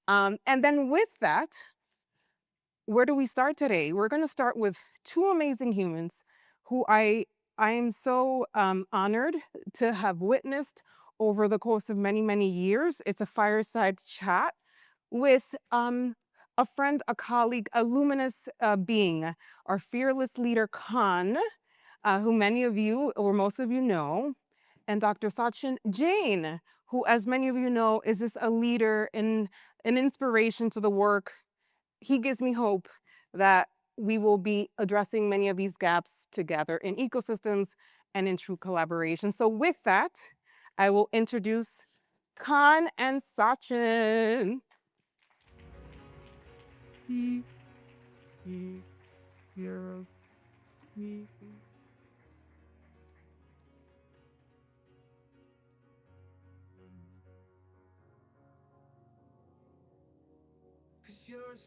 And then with that, where do we start today? We're going to start with two amazing humans who I am so honored to have witnessed over the course of many, many years. It's a fireside chat with a friend, a colleague, a luminous being, our fearless leader, Khan, who many of you or most of you know, and Dr. Sachin Jain, who, as many of you know, is this a leader and an inspiration to the work. He gives me hope that we will be addressing many of these gaps together in ecosystems and in true collaboration. So with that, I will introduce Khan and Sachin.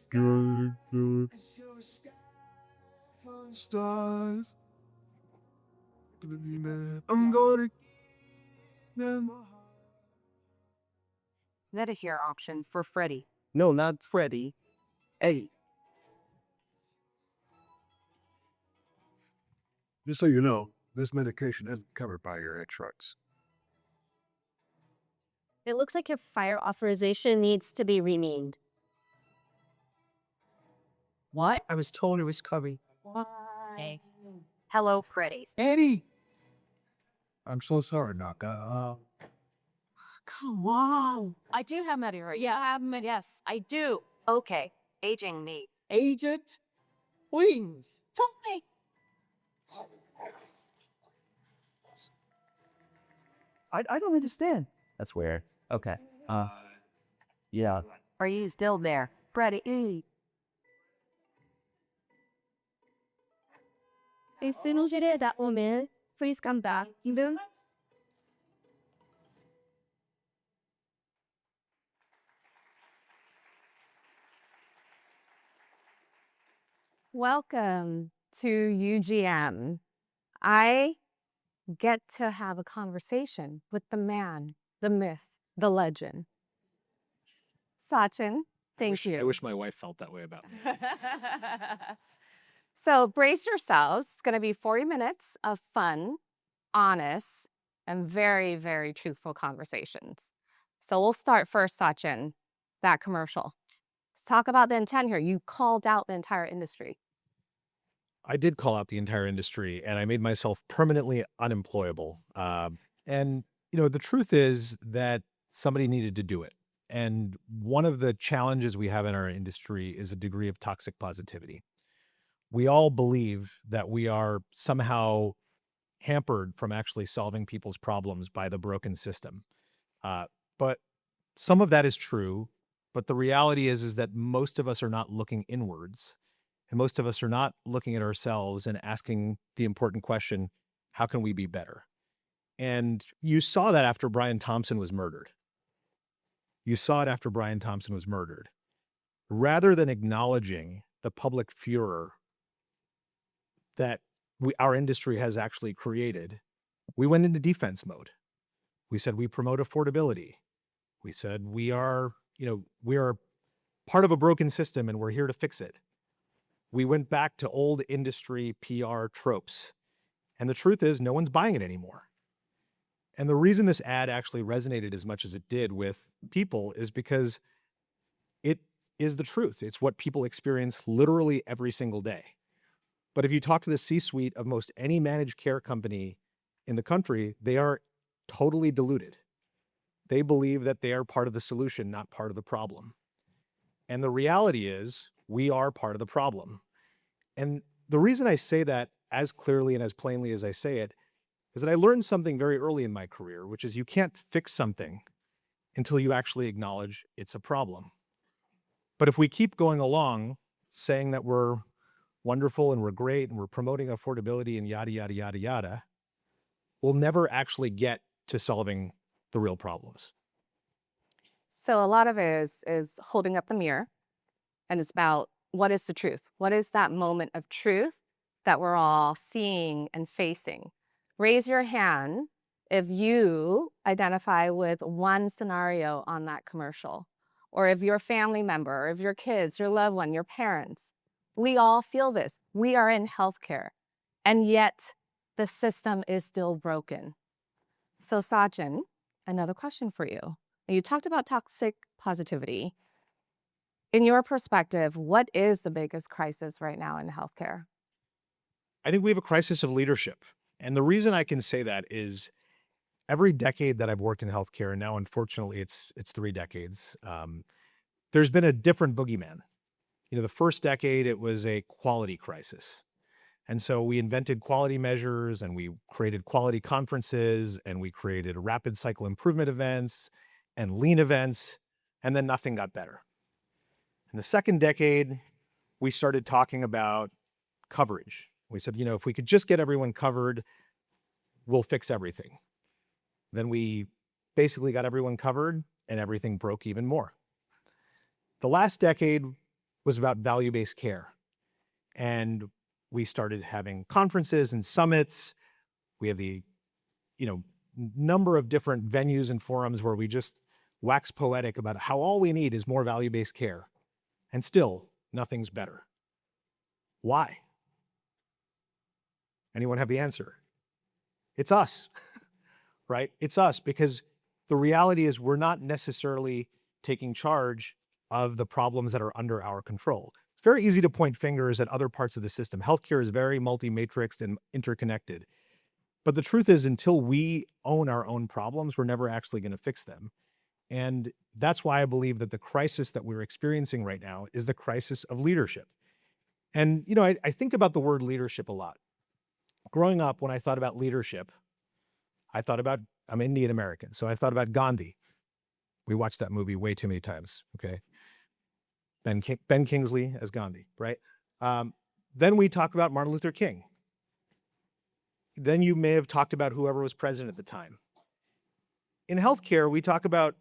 Good, good. From stars. I'm gonna give them a heart. Medicare option for Freddie. No, not Freddie. Hey, Just so you know, this medication isn't covered by your insurance. It looks like your fire authorization needs to be renamed. What? I was told it was covered. Hey. Hello, pretties. Eddie! I'm so sorry, Naka. Come on. I do have Medicare. Yeah, I have Med. Yes, I do. Okay. Aging me. agent wings. Tell me. I don't understand. That's weird. Okay. Yeah. Are you still there? Freddie. As soon as you did that woman, please come back. Even welcome to UGM. I get to have a conversation with the man, the myth, the legend. Sachin, thank you. I wish my wife felt that way about me. So brace yourselves. It's going to be 40 minutes of fun, honest, and very, very truthful conversations. So we'll start first, Sachin, that commercial. Let's talk about the intent here. You called out the entire industry. I did call out the entire industry and I made myself permanently unemployable. And, the truth is that somebody needed to do it. And one of the challenges we have in our industry is a degree of toxic positivity. We all believe that we are somehow hampered from actually solving people's problems by the broken system. But some of that is true. But the reality is that most of us are not looking inwards. And most of us are not looking at ourselves and asking the important question, how can we be better? And you saw that after Brian Thompson was murdered. You saw it after Brian Thompson was murdered. Rather than acknowledging the public furor that our industry has actually created, we went into defense mode. We said we promote affordability. We said we are part of a broken system and we're here to fix it. We went back to old industry PR tropes. And the truth is, no one's buying it anymore. And the reason this ad actually resonated as much as it did with people is because it is the truth. It's what people experience literally every single day. But if you talk to the C-suite of most any managed care company in the country, they are totally deluded. They believe that they are part of the solution, not part of the problem. And the reality is, we are part of the problem. And the reason I say that as clearly and as plainly as I say it is that I learned something very early in my career, which is you can't fix something until you actually acknowledge it's a problem. But if we keep going along saying that we're wonderful and we're great and we're promoting affordability and yada, yada, yada, yada, we'll never actually get to solving the real problems. So a lot of it is holding up the mirror, and it's about what is the truth? What is that moment of truth that we're all seeing and facing? Raise your hand if you identify with one scenario on that commercial or of your family member, or of your kids, your loved one, your parents. We all feel this. We are in healthcare, and yet the system is still broken. So Sachin, another question for you. You talked about toxic positivity. In your perspective, what is the biggest crisis right now in healthcare? I think we have a crisis of leadership. And the reason I can say that is every decade that I've worked in healthcare, and now unfortunately it's 3 decades, there's been a different boogeyman. The first decade, it was a quality crisis. And so we invented quality measures, and we created quality conferences, and we created rapid cycle improvement events and lean events, and then nothing got better. In the second decade, we started talking about coverage. We said, if we could just get everyone covered, we'll fix everything. Then we basically got everyone covered, and everything broke even more. The last decade was about value-based care. And we started having conferences and summits. We have the, number of different venues and forums where we just wax poetic about how all we need is more value-based care. And still, nothing's better. Why? Anyone have the answer? It's us, right? It's us, because the reality is we're not necessarily taking charge of the problems that are under our control. It's very easy to point fingers at other parts of the system. Healthcare is very multi-matrixed and interconnected. But the truth is, until we own our own problems, we're never actually going to fix them. And that's why I believe that the crisis that we're experiencing right now is the crisis of leadership. And, I think about the word leadership a lot. Growing up, when I thought about leadership, I'm Indian American, so I thought about Gandhi. We watched that movie way too many times, okay? Ben Kingsley as Gandhi, right? Then we talk about Martin Luther King. Then you may have talked about whoever was president at the time. In healthcare, we talk about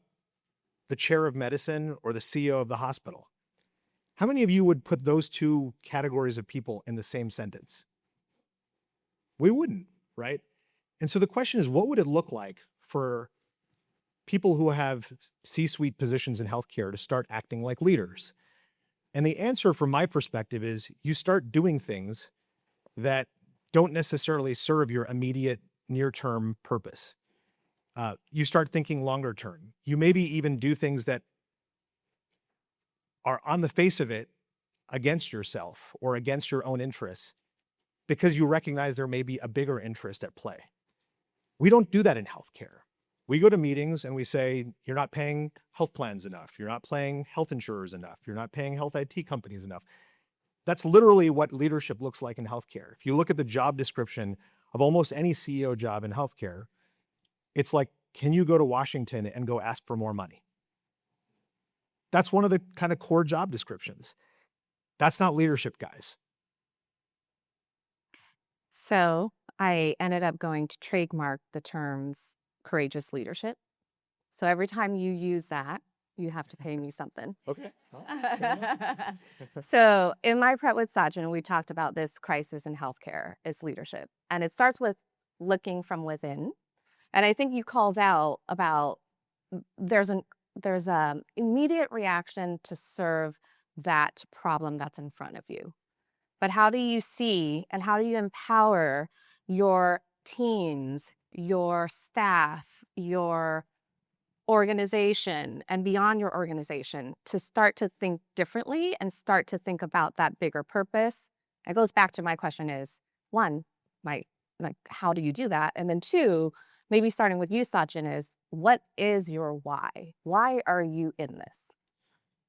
the chair of medicine or the CEO of the hospital. How many of you would put those two categories of people in the same sentence? We wouldn't, right? And so the question is, what would it look like for people who have C-suite positions in healthcare to start acting like leaders? And the answer from my perspective is you start doing things that don't necessarily serve your immediate near-term purpose. You start thinking longer term. You maybe even do things that are on the face of it against yourself or against your own interests because you recognize there may be a bigger interest at play. We don't do that in healthcare. We go to meetings and we say, you're not paying health plans enough. You're not paying health insurers enough. You're not paying health IT companies enough. That's literally what leadership looks like in healthcare. If you look at the job description of almost any CEO job in healthcare, it's like, can you go to Washington and go ask for more money? That's one of the kind of core job descriptions. That's not leadership, guys. So I ended up going to trademark the terms courageous leadership. So every time you use that, you have to pay me something. Okay. So in my prep with Sachin, we talked about this crisis in healthcare is leadership. And it starts with looking from within. And I think you called out about there's an immediate reaction to serve that problem that's in front of you. But how do you see and how do you empower your teams, your staff, your organization, and beyond your organization to start to think differently and start to think about that bigger purpose? It goes back to my question is, one, how do you do that? And then two, maybe starting with you, Sachin, is what is your why? Why are you in this?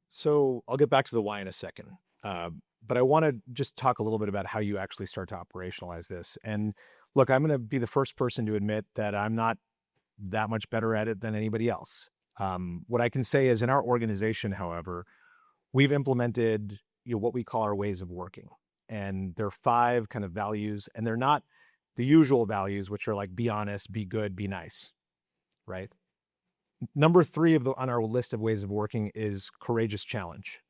So I'll get back to the why in a second. But I want to just talk a little bit about how you actually start to operationalize this. And look, I'm going to be the first person to admit that I'm not that much better at it than anybody else. What I can say is in our organization, however, we've implemented what we call our ways of working. And there are 5 kind of values, and they're not the usual values, which are like be honest, be good, be nice, right? Number 3 on our list of ways of working is courageous challenge.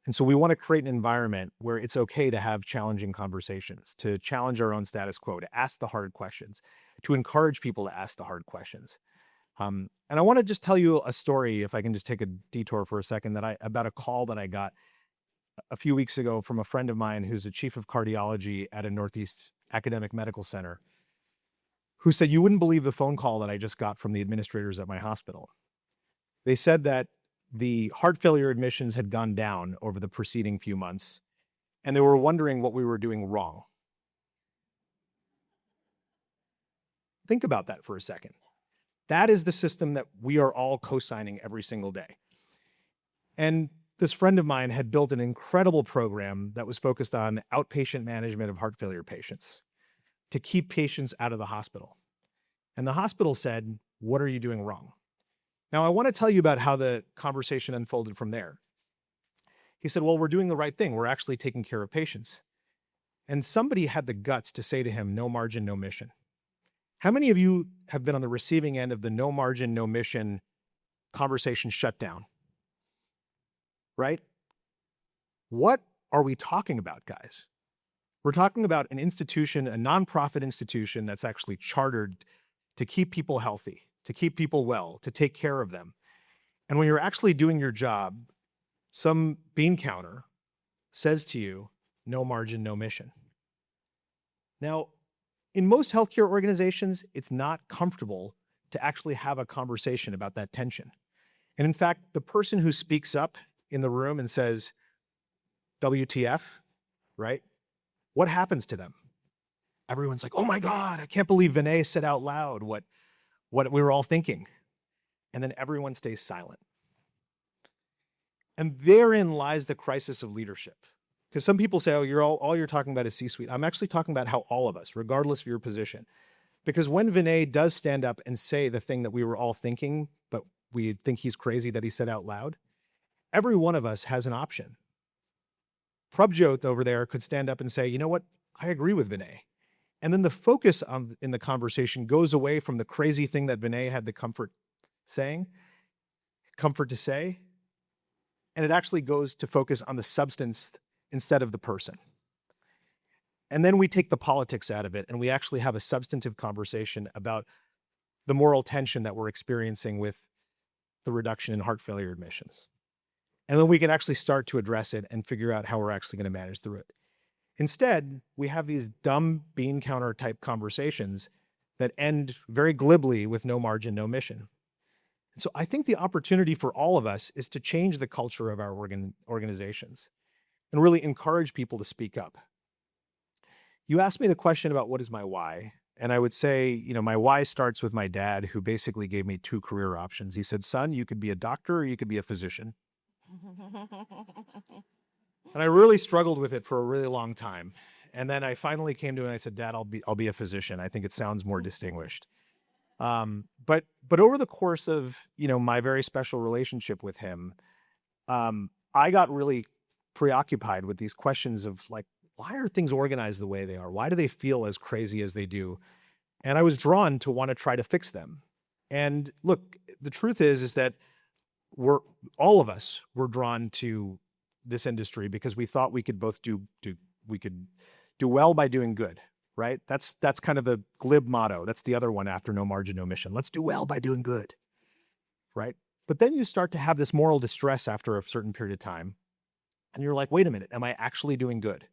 And so we want to create an environment where it's okay to have challenging conversations, to challenge our own status quo, to ask the hard questions, to encourage people to ask the hard questions. And I want to just tell you a story, if I can just take a detour for a second, about a call that I got a few weeks ago from a friend of mine who's a chief of cardiology at a Northeast academic medical center, who said, "You wouldn't believe the phone call that I just got from the administrators at my hospital." They said that the heart failure admissions had gone down over the preceding few months, and they were wondering what we were doing wrong. Think about that for a second. That is the system that we are all co-signing every single day. And this friend of mine had built an incredible program that was focused on outpatient management of heart failure patients to keep patients out of the hospital. And the hospital said, "What are you doing wrong?" Now, I want to tell you about how the conversation unfolded from there. He said, "Well, we're doing the right thing. We're actually taking care of patients." And somebody had the guts to say to him, "No margin, no mission." How many of you have been on the receiving end of the no margin, no mission conversation shut down? Right? What are we talking about, guys? We're talking about an institution, a nonprofit institution that's actually chartered to keep people healthy, to keep people well, to take care of them. And when you're actually doing your job, some bean counter says to you, "No margin, no mission." Now, in most healthcare organizations, it's not comfortable to actually have a conversation about that tension. And in fact, the person who speaks up in the room and says, "WTF," right? What happens to them? Everyone's like, "Oh my God, I can't believe Vinay said out loud what we were all thinking." And then everyone stays silent. And therein lies the crisis of leadership. Because some people say, "Oh, all you're talking about is C-suite." I'm actually talking about how all of us, regardless of your position, because when Vinay does stand up and say the thing that we were all thinking, but we think he's crazy that he said out loud, every one of us has an option. Prabjot over there could stand up and say, "You know what? I agree with Vinay." And then the focus in the conversation goes away from the crazy thing that Vinay had the comfort to say, and it actually goes to focus on the substance instead of the person. And then we take the politics out of it, and we actually have a substantive conversation about the moral tension that we're experiencing with the reduction in heart failure admissions. And then we can actually start to address it and figure out how we're actually going to manage through it. Instead, we have these dumb bean counter type conversations that end very glibly with no margin, no mission. And so I think the opportunity for all of us is to change the culture of our organizations and really encourage people to speak up. You asked me the question about what is my why, and I would say, my why starts with my dad, who basically gave me two career options. He said, "Son, you could be a doctor or you could be a physician." And I really struggled with it for a really long time. And then I finally came to it and I said, "Dad, I'll be a physician. I think it sounds more distinguished." But over the course of, my very special relationship with him, I got really preoccupied with these questions of like, why are things organized the way they are? Why do they feel as crazy as they do? And I was drawn to want to try to fix them. And look, the truth is that all of us were drawn to this industry because we thought we could both do well by doing good, right? That's kind of the glib motto. That's the other one after no margin, no mission. Let's do well by doing good, right? But then you start to have this moral distress after a certain period of time. And you're like, wait a minute, am I actually doing good?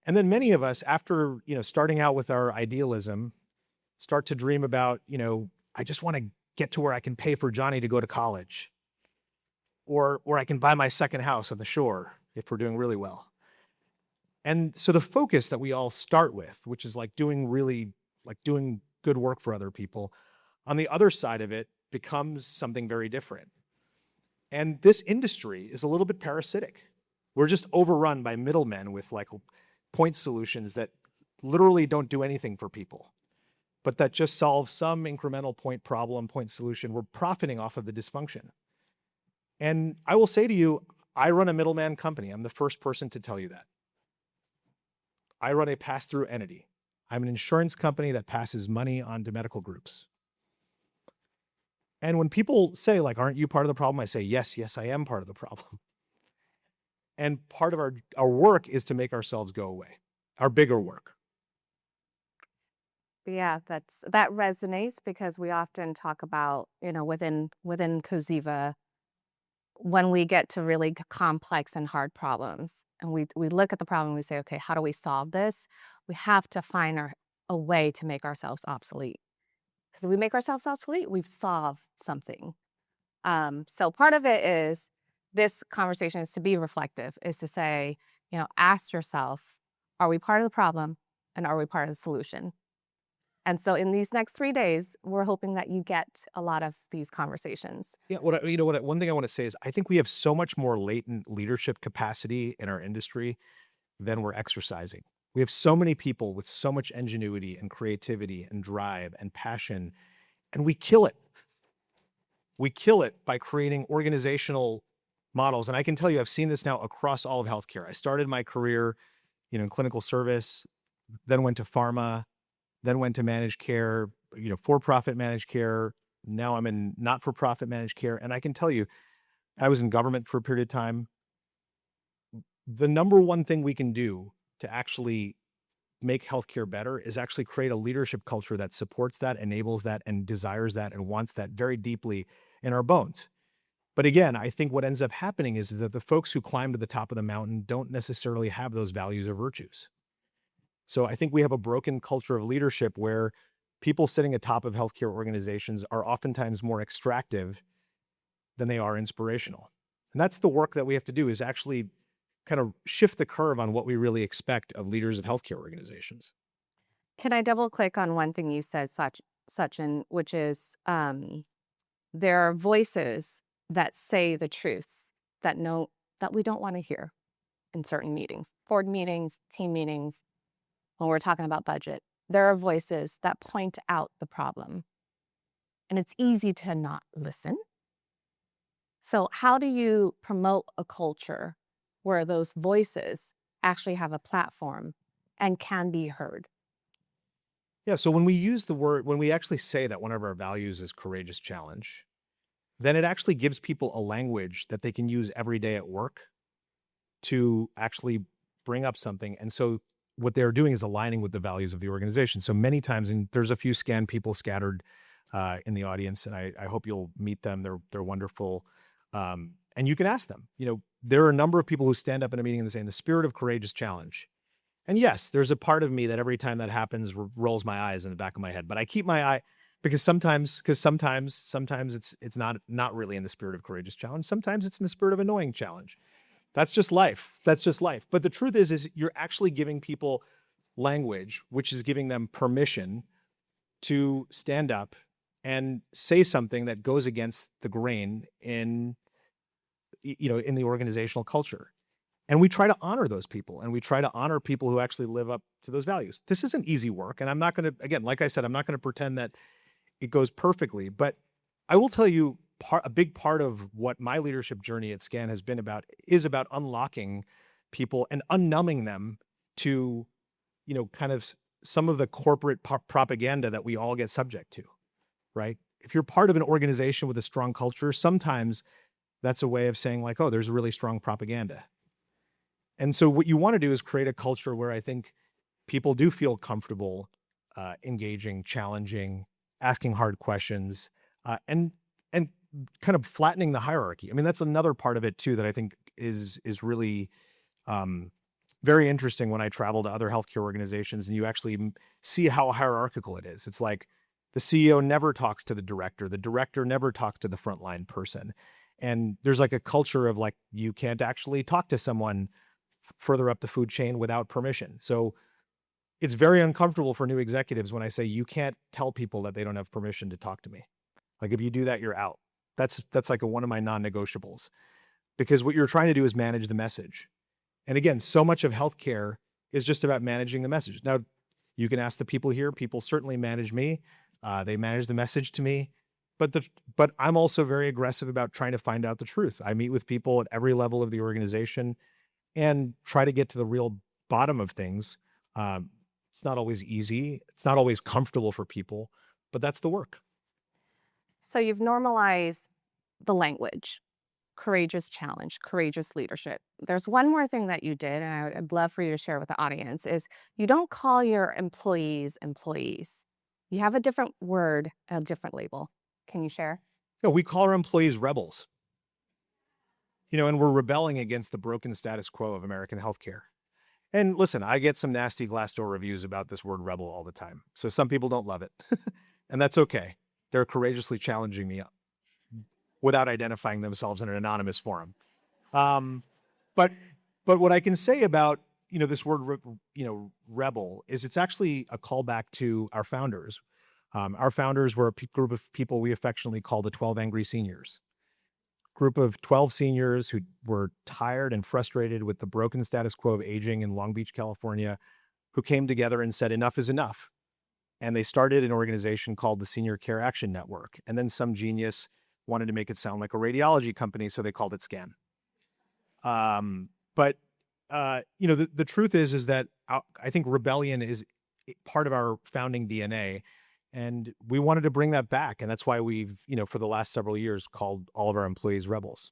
And then many of us, after, starting out with our idealism, start to dream about, I just want to get to where I can pay for Johnny to go to college, or I can buy my second house on the shore if we're doing really well. And so the focus that we all start with, which is like doing good work for other people, on the other side of it becomes something very different. And this industry is a little bit parasitic. We're just overrun by middlemen with like point solutions that literally don't do anything for people, but that just solve some incremental point solution. We're profiting off of the dysfunction. And I will say to you, I run a middleman company. I'm the first person to tell you that. I run a pass-through entity. I'm an insurance company that passes money on to medical groups. And when people say, like, "Aren't you part of the problem?" I say, yes, I am part of the problem. And part of our work is to make ourselves go away, our bigger work. Yeah, that resonates because we often talk about, within Cozeva, when we get to really complex and hard problems, and we look at the problem and we say, okay, how do we solve this? We have to find a way to make ourselves obsolete. Because if we make ourselves obsolete, we've solved something. So part of it is this conversation is to be reflective, is to say, ask yourself, are we part of the problem and are we part of the solution? And so in these next 3 days, we're hoping that you get a lot of these conversations. Yeah, one thing I want to say is I think we have so much more latent leadership capacity in our industry than we're exercising. We have so many people with so much ingenuity and creativity and drive and passion, and we kill it. We kill it by creating organizational models. And I can tell you, I've seen this now across all of healthcare. I started my career, in clinical service, then went to pharma, then went to managed care, for-profit managed care. Now I'm in not-for-profit managed care. And I can tell you, I was in government for a period of time. The number one thing we can do to actually make healthcare better is actually create a leadership culture that supports that, enables that, and desires that, and wants that very deeply in our bones. But again, I think what ends up happening is that the folks who climb to the top of the mountain don't necessarily have those values or virtues. So I think we have a broken culture of leadership where people sitting atop of healthcare organizations are oftentimes more extractive than they are inspirational. And that's the work that we have to do, is actually kind of shift the curve on what we really expect of leaders of healthcare organizations. Can I double click on one thing you said, Sachin, which is there are voices that say the truths that we don't want to hear in certain meetings, board meetings, team meetings, when we're talking about budget. There are voices that point out the problem, and it's easy to not listen. So how do you promote a culture where those voices actually have a platform and can be heard? Yeah, so when we actually say that one of our values is courageous challenge, then it actually gives people a language that they can use every day at work to actually bring up something. And so what they're doing is aligning with the values of the organization. So many times, and there's a few SCAN people scattered in the audience, and I hope you'll meet them. They're wonderful. And you can ask them, there are a number of people who stand up in a meeting and they say, in the spirit of courageous challenge. And yes, there's a part of me that every time that happens rolls my eyes in the back of my head, but I keep my eye, because sometimes it's not really in the spirit of courageous challenge. Sometimes it's in the spirit of annoying challenge. That's just life. But the truth is you're actually giving people language, which is giving them permission to stand up and say something that goes against the grain in the organizational culture. And we try to honor those people, and we try to honor people who actually live up to those values. This isn't easy work. And I'm not going to, again, like I said, I'm not going to pretend that it goes perfectly, but I will tell you a big part of what my leadership journey at SCAN has been about is about unlocking people and unnumbing them to, kind of some of the corporate propaganda that we all get subject to, right? If you're part of an organization with a strong culture, sometimes that's a way of saying like, oh, there's really strong propaganda. And so what you want to do is create a culture where I think people do feel comfortable engaging, challenging, asking hard questions, and kind of flattening the hierarchy. I mean, that's another part of it too that I think is really very interesting when I travel to other healthcare organizations and you actually see how hierarchical it is. It's like the CEO never talks to the director never talks to the frontline person. And there's like a culture of like, you can't actually talk to someone further up the food chain without permission. So it's very uncomfortable for new executives when I say, you can't tell people that they don't have permission to talk to me. Like if you do that, you're out. That's like one of my non-negotiables, because what you're trying to do is manage the message. And again, so much of healthcare is just about managing the message. Now, you can ask the people here. People certainly manage me. They manage the message to me. But I'm also very aggressive about trying to find out the truth. I meet with people at every level of the organization and try to get to the real bottom of things. It's not always easy. It's not always comfortable for people, but that's the work. So you've normalized the language, courageous challenge, courageous leadership. There's one more thing that you did, and I'd love for you to share with the audience, is you don't call your employees employees. You have a different word, a different label. Can you share? No, we call our employees rebels. And we're rebelling against the broken status quo of American healthcare. And listen, I get some nasty Glassdoor reviews about this word rebel all the time. So some people don't love it. And that's okay. They're courageously challenging me without identifying themselves in an anonymous forum. But what I can say about, this word, rebel, is it's actually a callback to our founders. Our founders were a group of people we affectionately call the 12 Angry Seniors. Group of 12 seniors who were tired and frustrated with the broken status quo of aging in Long Beach, California, who came together and said, enough is enough. And they started an organization called the Senior Care Action Network. And then some genius wanted to make it sound like a radiology company, so they called it SCAN. But the truth is that I think rebellion is part of our founding DNA. And we wanted to bring that back. And that's why we've, for the last several years, called all of our employees rebels.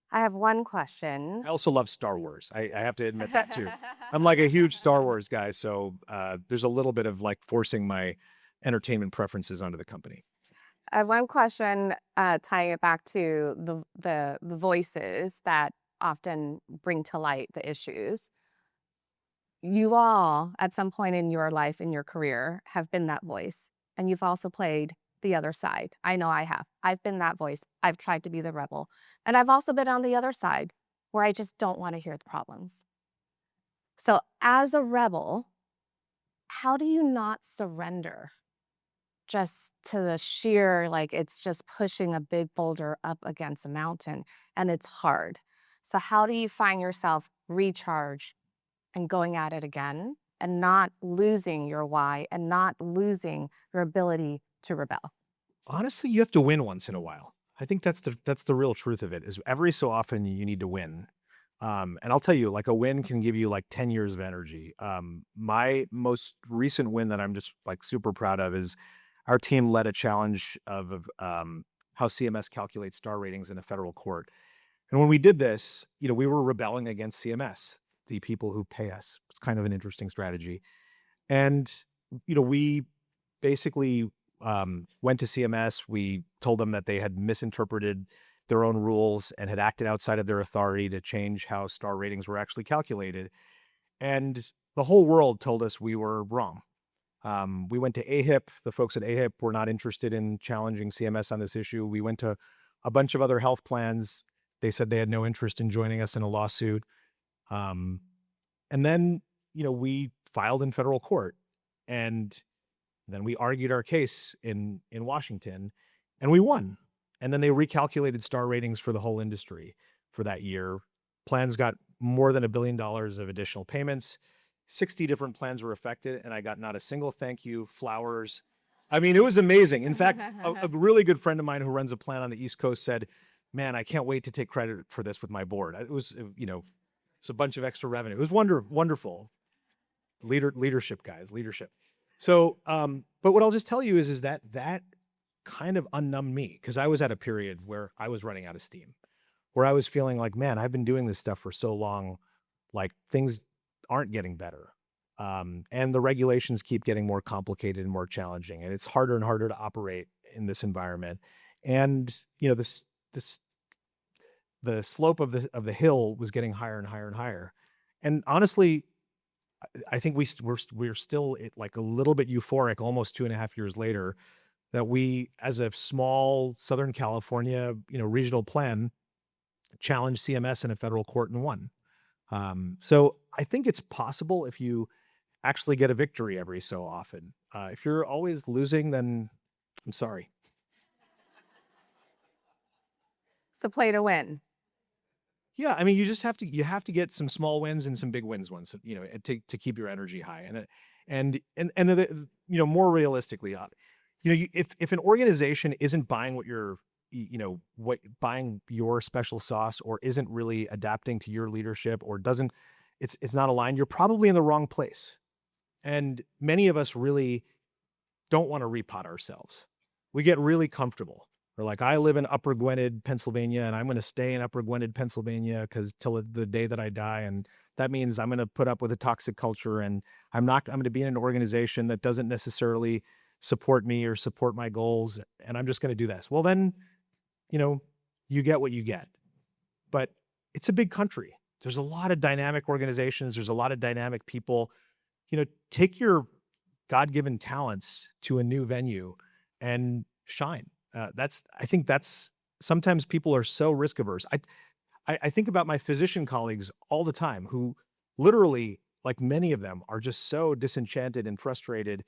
I have one question. I also love Star Wars. I have to admit that too. I'm like a huge Star Wars guy. So there's a little bit of like forcing my entertainment preferences onto the company. I have one question tying it back to the voices that often bring to light the issues. You all, at some point in your life, in your career, have been that voice. And you've also played the other side. I know I have. I've been that voice. I've tried to be the rebel. And I've also been on the other side where I just don't want to hear the problems. So as a rebel, how do you not surrender just to the sheer, like it's just pushing a big boulder up against a mountain and it's hard. So how do you find yourself recharge and going at it again and not losing your why and not losing your ability to rebel? Honestly, you have to win once in a while. I think that's the real truth of it, is every so often you need to win. And I'll tell you, like a win can give you like 10 years of energy. My most recent win that I'm just like super proud of is our team led a challenge of how CMS calculates star ratings in a federal court. And when we did this, we were rebelling against CMS, the people who pay us. It's kind of an interesting strategy. And, we basically went to CMS. We told them that they had misinterpreted their own rules and had acted outside of their authority to change how star ratings were actually calculated. And the whole world told us we were wrong. We went to AHIP. The folks at AHIP were not interested in challenging CMS on this issue. We went to a bunch of other health plans. They said they had no interest in joining us in a lawsuit. And then, we filed in federal court, and then we argued our case in Washington, and we won. And then they recalculated star ratings for the whole industry for that year. Plans got more than $1 billion of additional payments. 60 different plans were affected, and I got not a single thank you, flowers. I mean, it was amazing. In fact, a really good friend of mine who runs a plan on the East Coast said, man, I can't wait to take credit for this with my board. It was, it's a bunch of extra revenue. It was wonderful. Leadership, guys, leadership. So, but what I'll just tell you is that kind of unnumbed me, because I was at a period where I was running out of steam, where I was feeling like, man, I've been doing this stuff for so long, like things aren't getting better. And the regulations keep getting more complicated and more challenging, and it's harder and harder to operate in this environment. And, the slope of the hill was getting higher and higher and higher. And honestly, I think we're still like a little bit euphoric almost 2.5 years later that we, as a small Southern California, regional plan, challenged CMS in a federal court and won. So I think it's possible if you actually get a victory every so often. If you're always losing, then I'm sorry. So play to win. Yeah, I mean, you have to get some small wins and some big wins once, to keep your energy high. And more realistically, if an organization isn't buying buying your special sauce, or isn't really adapting to your leadership, or it's not aligned, you're probably in the wrong place. And many of us really don't want to repot ourselves. We get really comfortable. We're like, I live in Upper Gwinnett, Pennsylvania, and I'm going to stay in Upper Gwinnett, Pennsylvania, because till the day that I die, and That means I'm going to put up with a toxic culture, and I'm going to be in an organization that doesn't necessarily support me or support my goals, and I'm just going to do this. Well, then, you get what you get. But it's a big country. There's a lot of dynamic organizations. There's a lot of dynamic people. Take your God-given talents to a new venue and shine. I think that's sometimes people are so risk averse. I think about my physician colleagues all the time who literally, like many of them, are just so disenchanted and frustrated.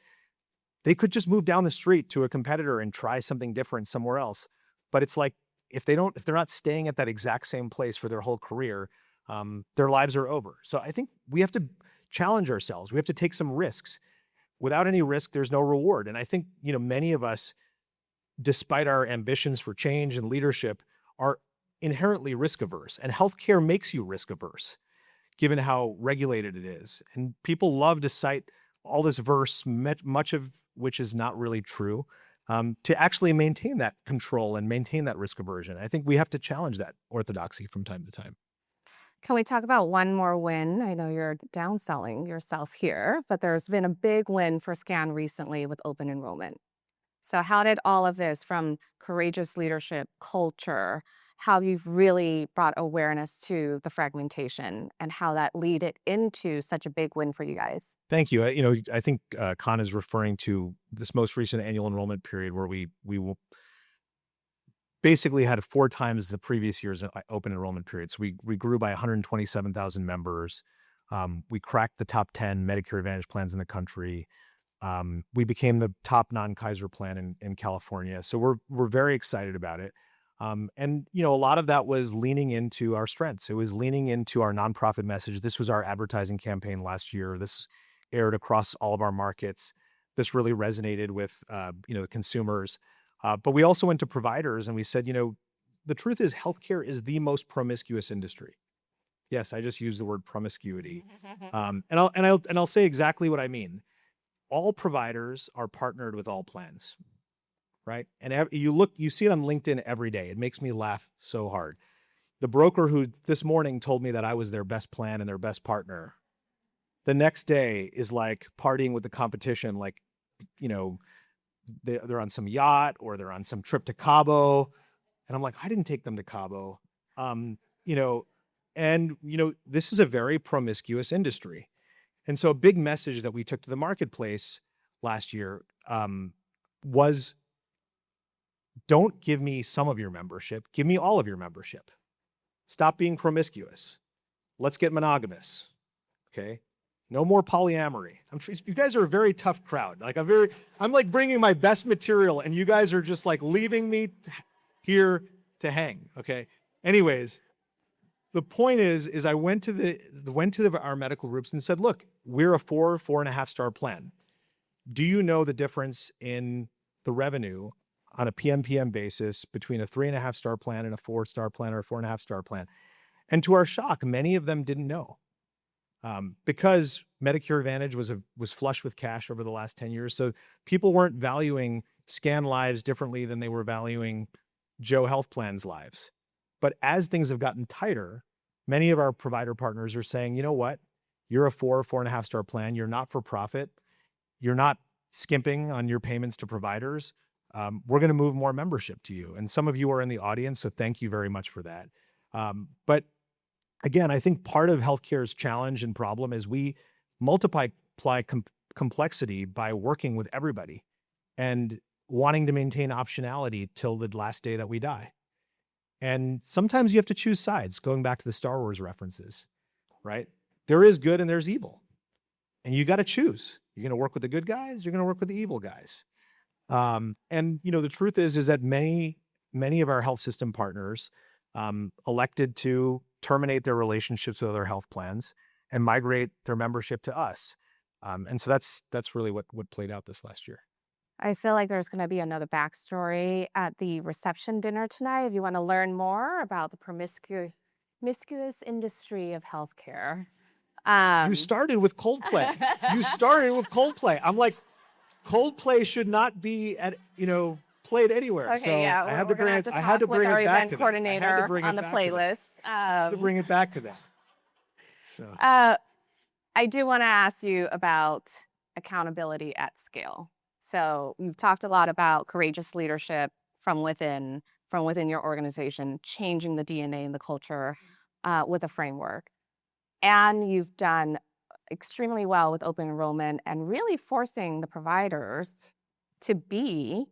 They could just move down the street to a competitor and try something different somewhere else. But it's like, if they're not staying at that exact same place for their whole career, their lives are over. So I think we have to challenge ourselves. We have to take some risks. Without any risk, there's no reward. And I think, many of us, despite our ambitions for change and leadership, are inherently risk averse. And healthcare makes you risk averse, given how regulated it is. And people love to cite all this verse, much of which is not really true, to actually maintain that control and maintain that risk aversion. I think we have to challenge that orthodoxy from time to time. Can we talk about one more win? I know you're downselling yourself here, but there's been a big win for SCAN recently with open enrollment. So how did all of this, from courageous leadership, culture, how you've really brought awareness to the fragmentation and how that lead it into such a big win for you guys? Thank you. I think Khan is referring to this most recent annual enrollment period where we basically had 4 times the previous year's open enrollment period. So we grew by 127,000 members. We cracked the top 10 Medicare Advantage plans in the country. We became the top non-Kaiser plan in California. So we're very excited about it. And a lot of that was leaning into our strengths. It was leaning into our nonprofit message. This was our advertising campaign last year. This aired across all of our markets. This really resonated with the consumers. But we also went to providers and we said, the truth is healthcare is the most promiscuous industry. Yes, I just used the word promiscuity. And I'll say exactly what I mean. All providers are partnered with all plans, right? And you see it on LinkedIn every day. It makes me laugh so hard. The broker who this morning told me that I was their best plan and their best partner, the next day is like partying with the competition, like, they're on some yacht or they're on some trip to Cabo. And I'm like, I didn't take them to Cabo. This is a very promiscuous industry. And so a big message that we took to the marketplace last year was, don't give me some of your membership, give me all of your membership. Stop being promiscuous. Let's get monogamous. Okay. No more polyamory. You guys are a very tough crowd. I'm like bringing my best material and you guys are just like leaving me here to hang. Okay. Anyways, the point is I went to our medical groups and said, look, we're a 4.5 star plan. Do you know the difference in the revenue on a PMPM basis between a 3.5 star plan and a 4-star plan or a 4.5 star plan? And to our shock, many of them didn't know. Because Medicare Advantage was flush with cash over the last 10 years. So people weren't valuing SCAN lives differently than they were valuing Joe Health Plan's lives. But as things have gotten tighter, many of our provider partners are saying, you know what? You're a 4.5 star plan. You're not for profit. You're not skimping on your payments to providers. We're going to move more membership to you. And some of you are in the audience, so thank you very much for that. But again, I think part of healthcare's challenge and problem is we multiply complexity by working with everybody and wanting to maintain optionality till the last day that we die. And sometimes you have to choose sides, going back to the Star Wars references, right? There is good and there's evil. And you got to choose. You're going to work with the good guys, you're going to work with the evil guys. The truth is that many of our health system partners elected to terminate their relationships with other health plans and migrate their membership to us. And so that's really what played out this last year. I feel like there's going to be another backstory at the reception dinner tonight if you want to learn more about the promiscuous industry of healthcare. You started with Coldplay. I'm like, Coldplay should not be played anywhere. Okay, so yeah, I had to bring it. I had to bring it back to that. I had to bring it on the back to that. playlist. To bring it back to that. So I do want to ask you about accountability at scale. So you've talked a lot about courageous leadership from within your organization, changing the DNA and the culture with a framework. And you've done extremely well with open enrollment and really forcing the providers to be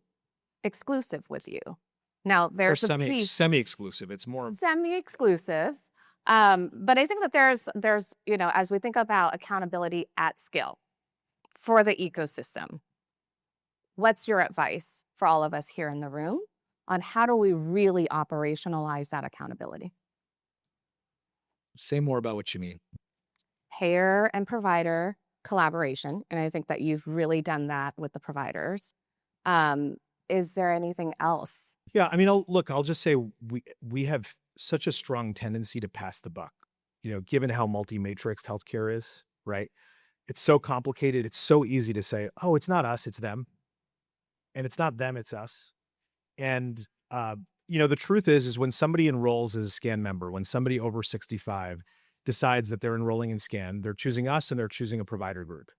exclusive with you. Now, or there's a piece semi-exclusive. It's more semi-exclusive. But I think that there's, as we think about accountability at scale for the ecosystem, what's your advice for all of us here in the room on how do we really operationalize that accountability? say more about what you mean. Payer and provider collaboration, and I think that you've really done that with the providers. Is there anything else? Yeah, I mean, I'll just say we have such a strong tendency to pass the buck. Given how multi-matrixed healthcare is, right? It's so complicated. It's so easy to say, "Oh, it's not us, it's them," and it's not them, it's us. And the truth is when somebody enrolls as a SCAN member, when somebody over 65 decides that they're enrolling in SCAN, they're choosing us and they're choosing a provider group.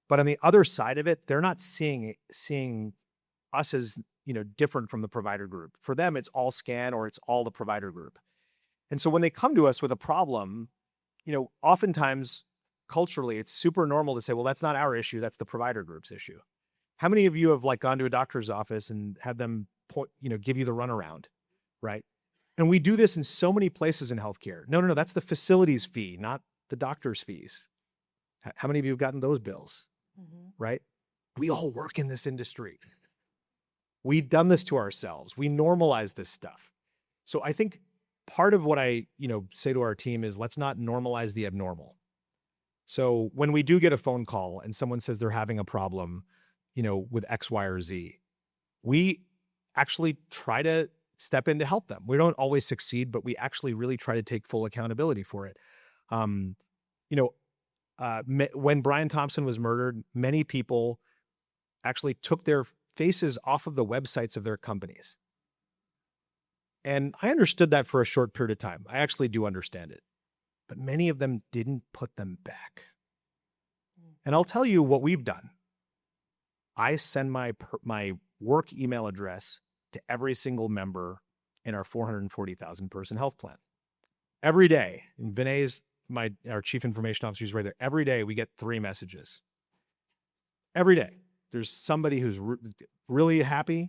But on the other side of it, they're not seeing us as different from the provider group. For them, it's all SCAN or it's all the provider group. And so when they come to us with a problem, oftentimes culturally, it's super normal to say, well, that's not our issue. That's the provider group's issue. How many of you have gone to a doctor's office and had them give you the runaround, right? And we do this in so many places in healthcare. No, that's the facility's fee, not the doctor's fees. How many of you have gotten those bills, right? We all work in this industry. We've done this to ourselves. We normalize this stuff. So I think part of what I, say to our team is let's not normalize the abnormal. So when we do get a phone call and someone says they're having a problem, with X, Y, or Z, we actually try to step in to help them. We don't always succeed, but we actually really try to take full accountability for it. When Brian Thompson was murdered, many people actually took their faces off of the websites of their companies. And I understood that for a short period of time. I actually do understand it. But many of them didn't put them back. And I'll tell you what we've done. I send my work email address to every single member in our 440,000 person health plan. Every day, and Vinay's our chief information officer, is right there. Every day we get 3 messages. Every day. There's somebody who's really happy.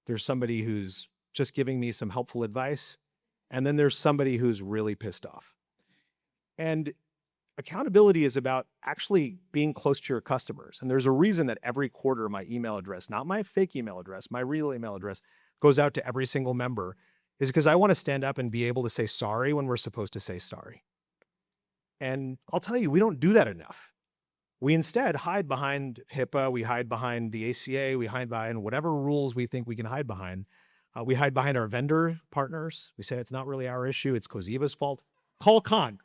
There's somebody who's just giving me some helpful advice. And then there's somebody who's really pissed off. And accountability is about actually being close to your customers. And there's a reason that every quarter my email address, not my fake email address, my real email address, goes out to every single member, is because I want to stand up and be able to say sorry when we're supposed to say sorry. And I'll tell you, we don't do that enough. We instead hide behind HIPAA, we hide behind the ACA, we hide behind whatever rules we think we can hide behind. We hide behind our vendor partners. We say it's not really our issue, it's Cozeva's fault. Call Khan.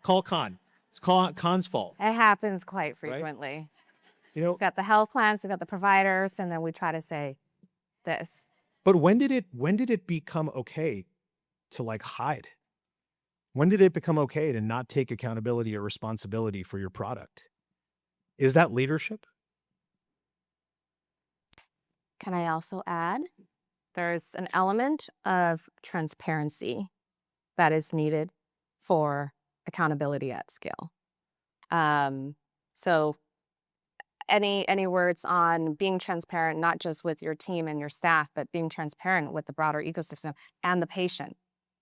It's Khan's fault. It happens quite frequently. Right? We've got the health plans, we've got the providers, and then we try to say this. But when did it become okay to hide? When did it become okay to not take accountability or responsibility for your product? Is that leadership? Can I also add, there's an element of transparency that is needed for accountability at scale. So any words on being transparent, not just with your team and your staff, but being transparent with the broader ecosystem and the patient,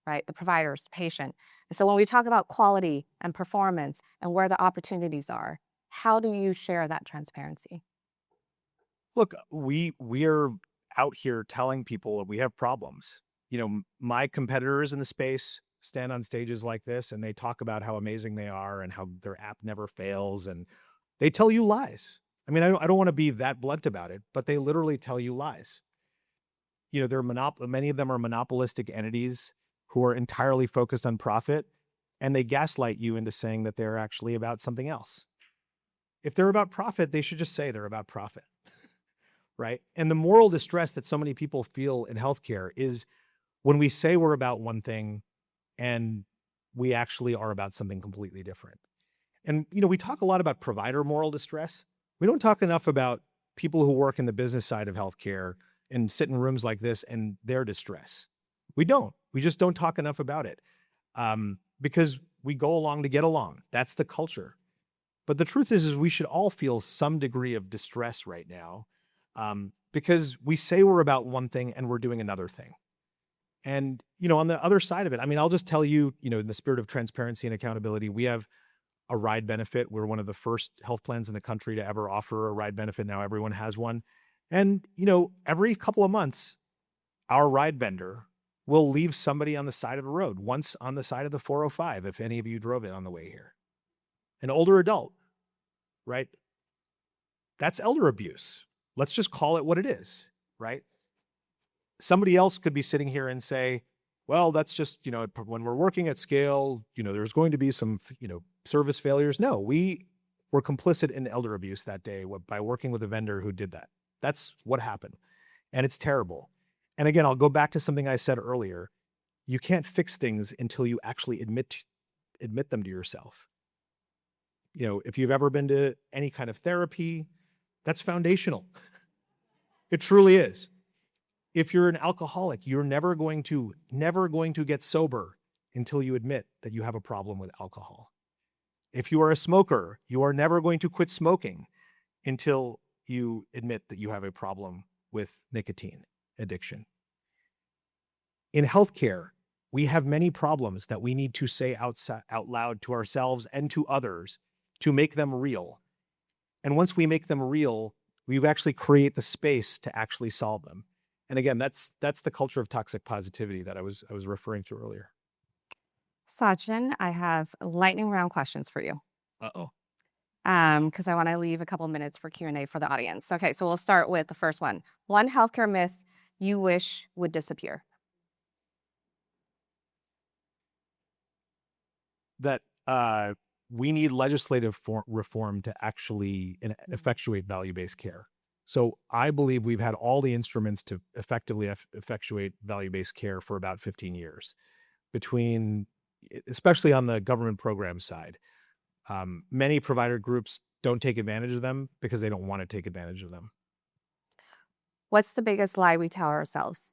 right? The providers, patient. And so when we talk about quality and performance and where the opportunities are, how do you share that transparency? Look, we are out here telling people that we have problems. My competitors in the space stand on stages like this and they talk about how amazing they are and how their app never fails, and they tell you lies. I mean, I don't want to be that blunt about it, but they literally tell you lies. Many of them are monopolistic entities who are entirely focused on profit, and they gaslight you into saying that they're actually about something else. If they're about profit, they should just say they're about profit, right? And the moral distress that so many people feel in healthcare is when we say we're about one thing and we actually are about something completely different. And, we talk a lot about provider moral distress. We don't talk enough about people who work in the business side of healthcare and sit in rooms like this and their distress. We don't. We just don't talk enough about it because we go along to get along. That's the culture. But the truth is we should all feel some degree of distress right now because we say we're about one thing and we're doing another thing. And, on the other side of it, I'll just tell you, in the spirit of transparency and accountability, we have a ride benefit. We're one of the first health plans in the country to ever offer a ride benefit. Now everyone has one. And, every couple of months, our ride vendor will leave somebody on the side of the road, once on the side of the 405, if any of you drove it on the way here. An older adult, right? That's elder abuse. Let's just call it what it is, right? Somebody else could be sitting here and say, well, that's just, when we're working at scale, there's going to be some, service failures. No, we were complicit in elder abuse that day by working with a vendor who did that. That's what happened. And it's terrible. And again, I'll go back to something I said earlier. You can't fix things until you actually admit them to yourself. If you've ever been to any kind of therapy, that's foundational. It truly is. If you're an alcoholic, you're never going to get sober until you admit that you have a problem with alcohol. If you are a smoker, you are never going to quit smoking until you admit that you have a problem with nicotine addiction. In healthcare, we have many problems that we need to say out loud to ourselves and to others to make them real. And once we make them real, we actually create the space to actually solve them. And again, that's the culture of toxic positivity that I was referring to earlier. Sachin, I have lightning round questions for you. Uh-oh. Because I want to leave a couple minutes for Q&A for the audience. Okay, so we'll start with the first one. One healthcare myth you wish would disappear. That we need legislative reform to actually effectuate value-based care. So I believe we've had all the instruments to effectively effectuate value-based care for about 15 years, especially on the government program side. Many provider groups don't take advantage of them because they don't want to take advantage of them. What's the biggest lie we tell ourselves?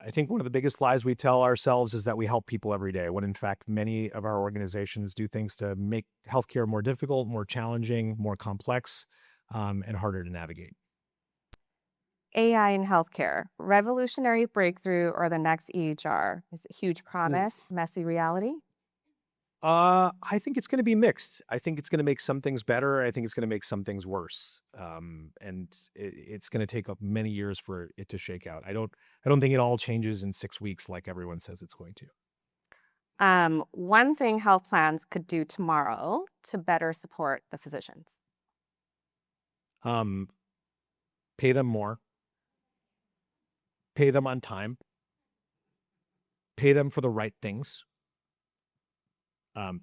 I think one of the biggest lies we tell ourselves is that we help people every day, when in fact, many of our organizations do things to make healthcare more difficult, more challenging, more complex, and harder to navigate. AI in healthcare, revolutionary breakthrough or the next EHR? Is it huge promise, messy reality? I think it's going to be mixed. I think it's going to make some things better. I think it's going to make some things worse. And it's going to take up many years for it to shake out. I don't think it all changes in 6 weeks like everyone says it's going to. One thing health plans could do tomorrow to better support the physicians. Pay them more. Pay them on time. Pay them for the right things.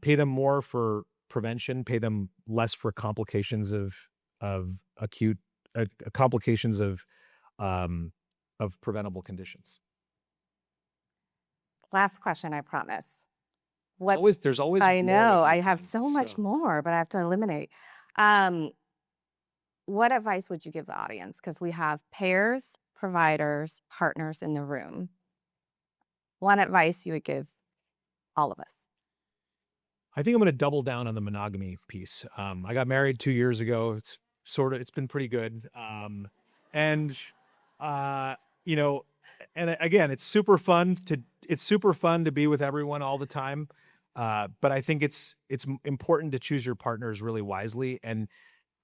Pay them more for prevention. Pay them less for complications of acute complications of preventable conditions. Last question, I promise. There's always. I more know that I you have can- so much more, but I have to eliminate. What advice would you give the audience? Because we have payers, providers, partners in the room. One advice you would give all of us. I think I'm going to double down on the monogamy piece. I got married 2 years ago. It's been pretty good. And again, it's super fun to be with everyone all the time. But I think it's important to choose your partners really wisely and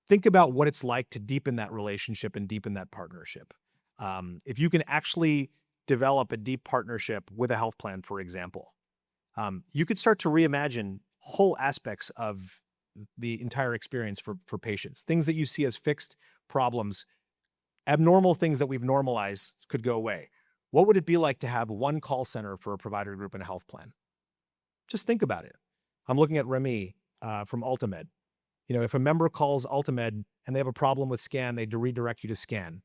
think about what it's like to deepen that relationship and deepen that partnership. If you can actually develop a deep partnership with a health plan, for example, you could start to reimagine whole aspects of the entire experience for patients. Things that you see as fixed problems, abnormal things that we've normalized could go away. What would it be like to have one call center for a provider group and a health plan? Just think about it. I'm looking at Remy from Ultimed. If a member calls Ultimed and they have a problem with Scan, they redirect you to Scan.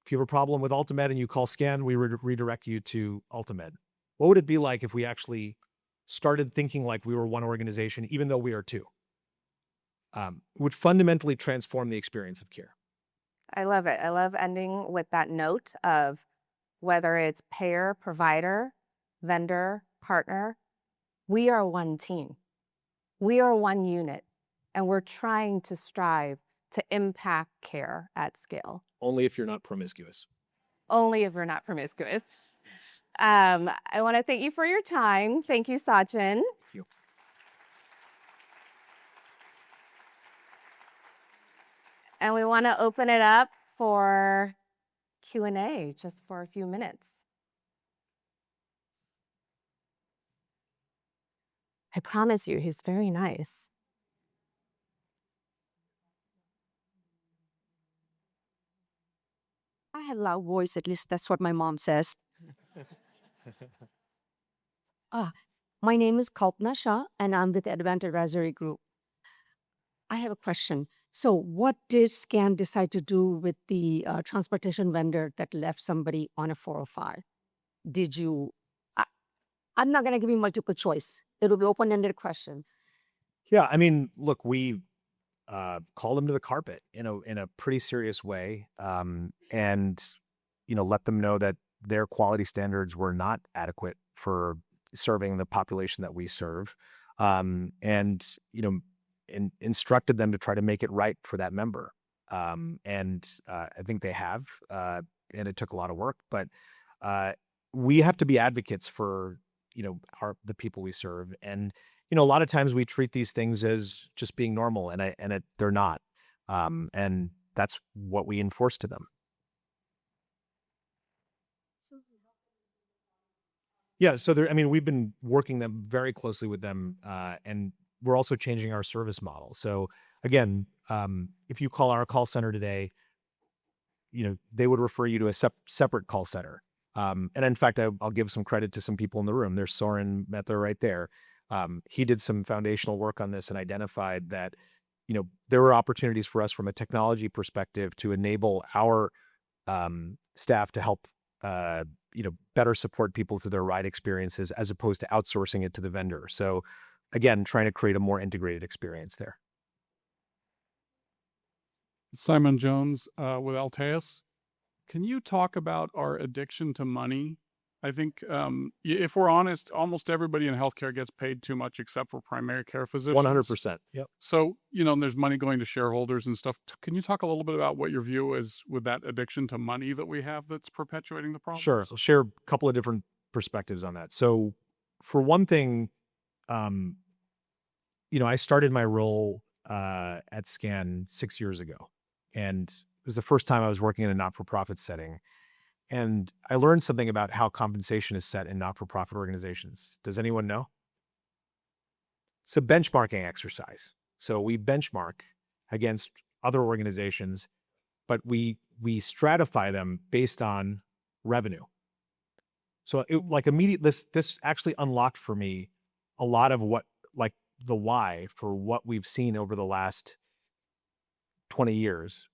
If you have a problem with Ultimed and you call Scan, we redirect you to Ultimed. What would it be like if we actually started thinking like we were one organization, even though we are two, would fundamentally transform the experience of care. I love it. I love ending with that note of whether it's payer, provider, vendor, partner, we are one team. We are one unit, and we're trying to strive to impact care at scale. Only if you're not promiscuous. Only if we're not promiscuous. Yes. I want to thank you for your time. Thank you, Sachin. Thank you. And we want to open it up for Q&A just for a few minutes. I promise you, he's very nice. I had a loud voice, at least that's what my mom says. My name is Kalpana Shah, and I'm with Advent Advisory Group. I have a question. So what did SCAN decide to do with the transportation vendor that left somebody on a 405? Did you, I'm not going to give you multiple choice. It will be open-ended question. Yeah, I mean, look, we called them to the carpet in a pretty serious way, and let them know that their quality standards were not adequate for serving the population that we serve, and instructed them to try to make it right for that member. And I think they have, and it took a lot of work, but we have to be advocates for the people we serve. And a lot of times we treat these things as just being normal, and they're not. And that's what we enforce to them. Yeah, so we've been working them very closely with them, and we're also changing our service model. So again, if you call our call center today, they would refer you to a separate call center. And in fact, I'll give some credit to some people in the room. There's Soren Mether right there. He did some foundational work on this and identified that, there were opportunities for us from a technology perspective to enable our staff to help, better support people through their ride experiences as opposed to outsourcing it to the vendor. So again, trying to create a more integrated experience there. Simon Jones with Alteus. Can you talk about our addiction to money? I think if we're honest, almost everybody in healthcare gets paid too much except for primary care physicians. 100%. Yep. So, there's money going to shareholders and stuff. Can you talk a little bit about what your view is with that addiction to money that we have that's perpetuating the problem? Sure. I'll share a couple of different perspectives on that. So for one thing, I started my role at SCAN 6 years ago, and it was the first time I was working in a not-for-profit setting. And I learned something about how compensation is set in not-for-profit organizations. Does anyone know? It's a benchmarking exercise. So we benchmark against other organizations, but we stratify them based on revenue. So this actually unlocked for me a lot of the why for what we've seen over the last 20 years,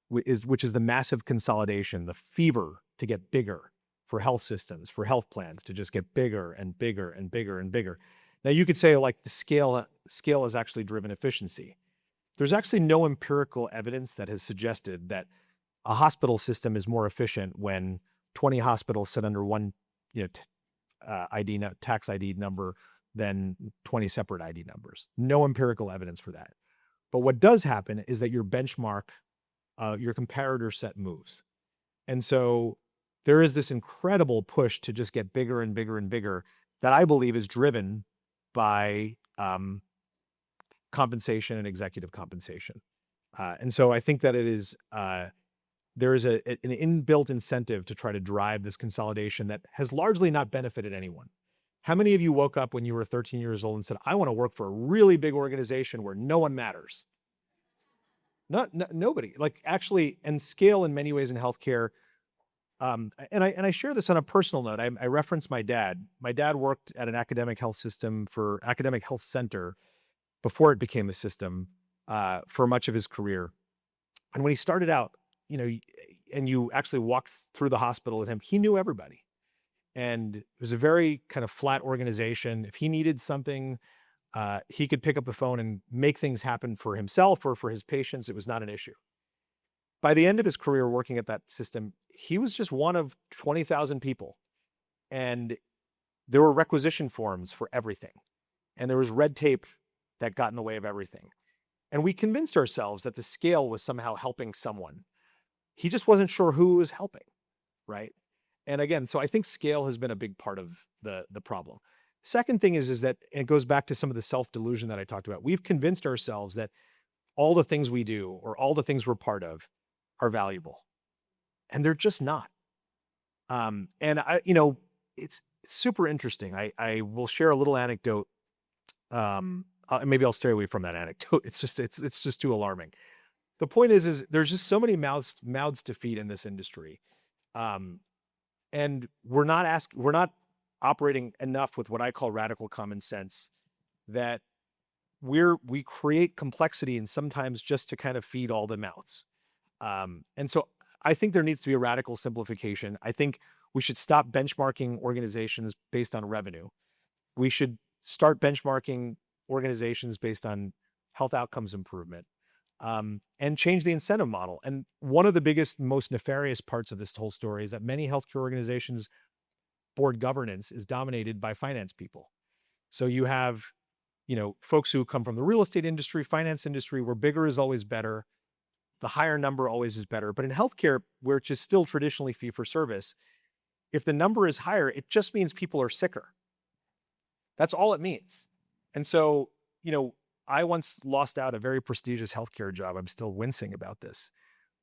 which is the massive consolidation, the fever to get bigger for health systems, for health plans to just get bigger and bigger and bigger and bigger. Now you could say the scale has actually driven efficiency. There's actually no empirical evidence that has suggested that a hospital system is more efficient when 20 hospitals sit under one tax ID number than 20 separate ID numbers. No empirical evidence for that. But what does happen is that your benchmark, your comparator set moves. And so there is this incredible push to just get bigger and bigger and bigger that I believe is driven by compensation and executive compensation. And so I think that it is there is an inbuilt incentive to try to drive this consolidation that has largely not benefited anyone. How many of you woke up when you were 13 years old and said, I want to work for a really big organization where no one matters? Nobody. Actually, and scale in many ways in healthcare. And I share this on a personal note. I reference my dad. My dad worked at an academic health center before it became a system for much of his career. And when he started out, and you actually walked through the hospital with him, he knew everybody. And it was a very kind of flat organization. If he needed something, he could pick up the phone and make things happen for himself or for his patients. It was not an issue. By the end of his career working at that system, he was just one of 20,000 people. And there were requisition forms for everything. And there was red tape that got in the way of everything. And we convinced ourselves that the scale was somehow helping someone. He just wasn't sure who was helping, right? And again, so I think scale has been a big part of the problem. Second thing is that, and it goes back to some of the self-delusion that I talked about. We've convinced ourselves that all the things we do or all the things we're part of are valuable. And they're just not. And it's super interesting. I will share a little anecdote. Maybe I'll stay away from that anecdote. It's just too alarming. The point is there's just so many mouths to feed in this industry. And we're not operating enough with what I call radical common sense, that we create complexity and sometimes just to kind of feed all the mouths. And so I think there needs to be a radical simplification. I think we should stop benchmarking organizations based on revenue. We should start benchmarking organizations based on health outcomes improvement, and change the incentive model. And one of the biggest, most nefarious parts of this whole story is that many healthcare organizations' board governance is dominated by finance people. So you have, folks who come from the real estate industry, finance industry, where bigger is always better. The higher number always is better. But in healthcare, which is still traditionally fee for service, if the number is higher, it just means people are sicker. That's all it means. And so, I once lost out a very prestigious healthcare job. I'm still wincing about this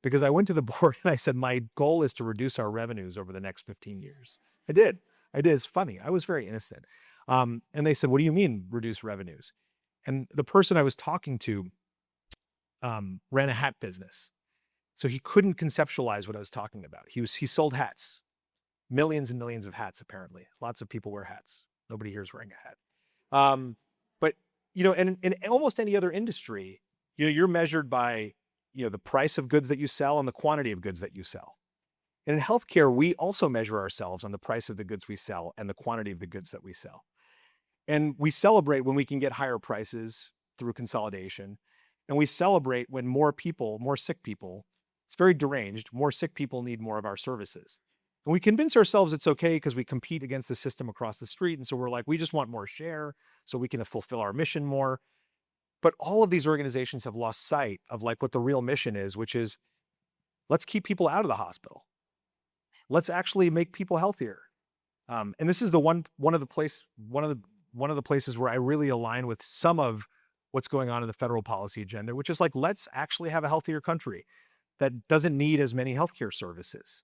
because I went to the board and I said, my goal is to reduce our revenues over the next 15 years. I did. It's funny. I was very innocent. And they said, what do you mean reduce revenues? And the person I was talking to ran a hat business. So he couldn't conceptualize what I was talking about. He sold hats, millions and millions of hats, apparently. Lots of people wear hats. Nobody here is wearing a hat. But, and in almost any other industry, you're measured by, the price of goods that you sell and the quantity of goods that you sell. And in healthcare, we also measure ourselves on the price of the goods we sell and the quantity of the goods that we sell. And we celebrate when we can get higher prices through consolidation. And we celebrate when more sick people, it's very deranged, more sick people need more of our services. And we convince ourselves it's okay because we compete against the system across the street. And so we're like, we just want more share so we can fulfill our mission more. But all of these organizations have lost sight of what the real mission is, which is let's keep people out of the hospital. Let's actually make people healthier. And this is one of the places where I really align with some of what's going on in the federal policy agenda, which is let's actually have a healthier country that doesn't need as many healthcare services.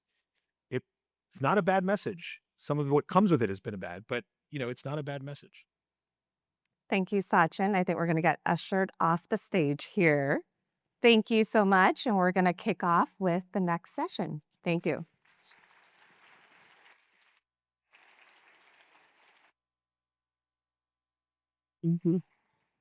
It's not a bad message. Some of what comes with it has been bad, but it's not a bad message. Thank you, Sachin. I think we're going to get ushered off the stage here. Thank you so much. And we're going to kick off with the next session. Thank you. Mhm.